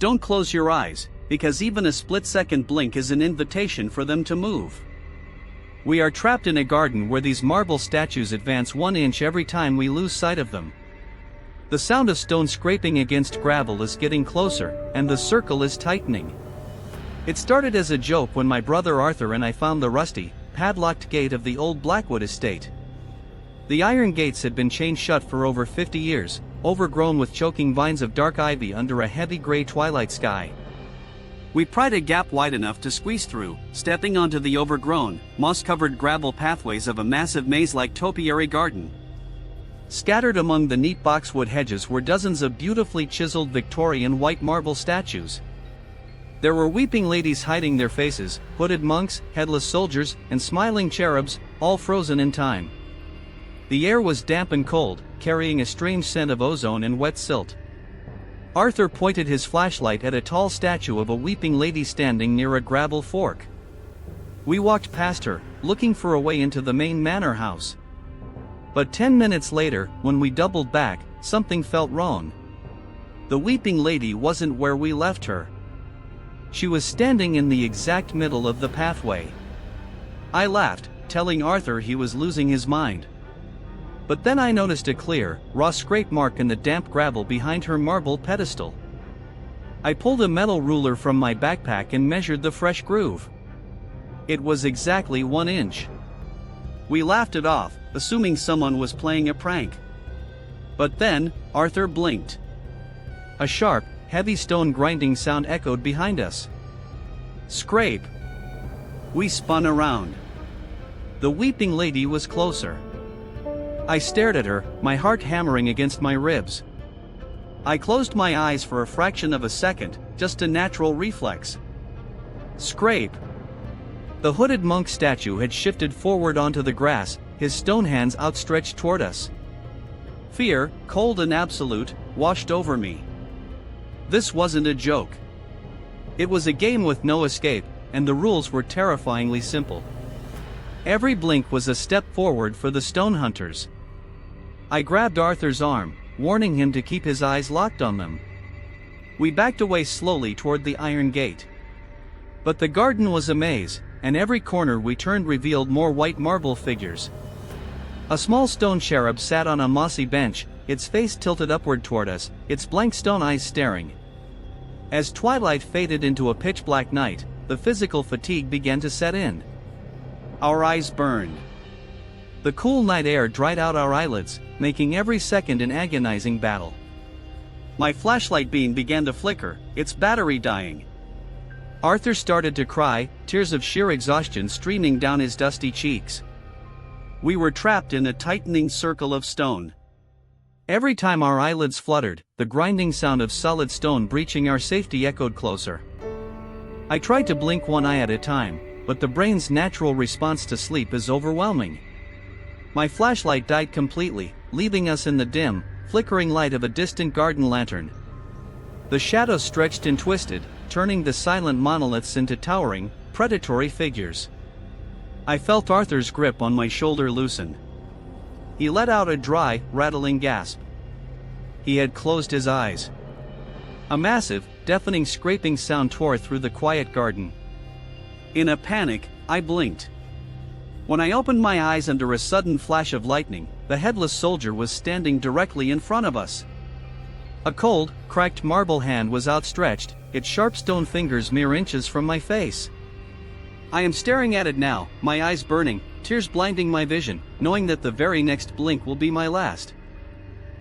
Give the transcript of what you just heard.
Don't close your eyes, because even a split-second blink is an invitation for them to move. We are trapped in a garden where these marble statues advance 1 inch every time we lose sight of them. The sound of stone scraping against gravel is getting closer, and the circle is tightening. It started as a joke when my brother Arthur and I found the rusty, padlocked gate of the old Blackwood estate. The iron gates had been chained shut for over 50 years, overgrown with choking vines of dark ivy under a heavy gray twilight sky. We pried a gap wide enough to squeeze through, stepping onto the overgrown, moss-covered gravel pathways of a massive maze-like topiary garden. Scattered among the neat boxwood hedges were dozens of beautifully chiseled Victorian white marble statues. There were weeping ladies hiding their faces, hooded monks, headless soldiers, and smiling cherubs, all frozen in time. The air was damp and cold, carrying a strange scent of ozone and wet silt. Arthur pointed his flashlight at a tall statue of a weeping lady standing near a gravel fork. We walked past her, looking for a way into the main manor house. But 10 minutes later, when we doubled back, something felt wrong. The weeping lady wasn't where we left her. She was standing in the exact middle of the pathway. I laughed, telling Arthur he was losing his mind. But then I noticed a clear, raw scrape mark in the damp gravel behind her marble pedestal. I pulled a metal ruler from my backpack and measured the fresh groove. It was exactly 1 inch. We laughed it off, assuming someone was playing a prank. But then, Arthur blinked. A sharp, heavy stone grinding sound echoed behind us. Scrape. We spun around. The weeping lady was closer. I stared at her, my heart hammering against my ribs. I closed my eyes for a fraction of a second, just a natural reflex. Scrape. The hooded monk statue had shifted forward onto the grass, his stone hands outstretched toward us. Fear, cold and absolute, washed over me. This wasn't a joke. It was a game with no escape, and the rules were terrifyingly simple. Every blink was a step forward for the stone hunters. I grabbed Arthur's arm, warning him to keep his eyes locked on them. We backed away slowly toward the iron gate. But the garden was a maze, and every corner we turned revealed more white marble figures. A small stone cherub sat on a mossy bench, its face tilted upward toward us, its blank stone eyes staring. As twilight faded into a pitch-black night, the physical fatigue began to set in. Our eyes burned. The cool night air dried out our eyelids, making every second an agonizing battle. My flashlight beam began to flicker, its battery dying. Arthur started to cry, tears of sheer exhaustion streaming down his dusty cheeks. We were trapped in a tightening circle of stone. Every time our eyelids fluttered, the grinding sound of solid stone breaching our safety echoed closer. I tried to blink one eye at a time, but the brain's natural response to sleep is overwhelming. My flashlight died completely, leaving us in the dim, flickering light of a distant garden lantern. The shadows stretched and twisted, turning the silent monoliths into towering, predatory figures. I felt Arthur's grip on my shoulder loosen. He let out a dry, rattling gasp. He had closed his eyes. A massive, deafening scraping sound tore through the quiet garden. In a panic, I blinked. When I opened my eyes under a sudden flash of lightning, the headless soldier was standing directly in front of us. A cold, cracked marble hand was outstretched, its sharp stone fingers mere inches from my face. I am staring at it now, my eyes burning, tears blinding my vision, knowing that the very next blink will be my last.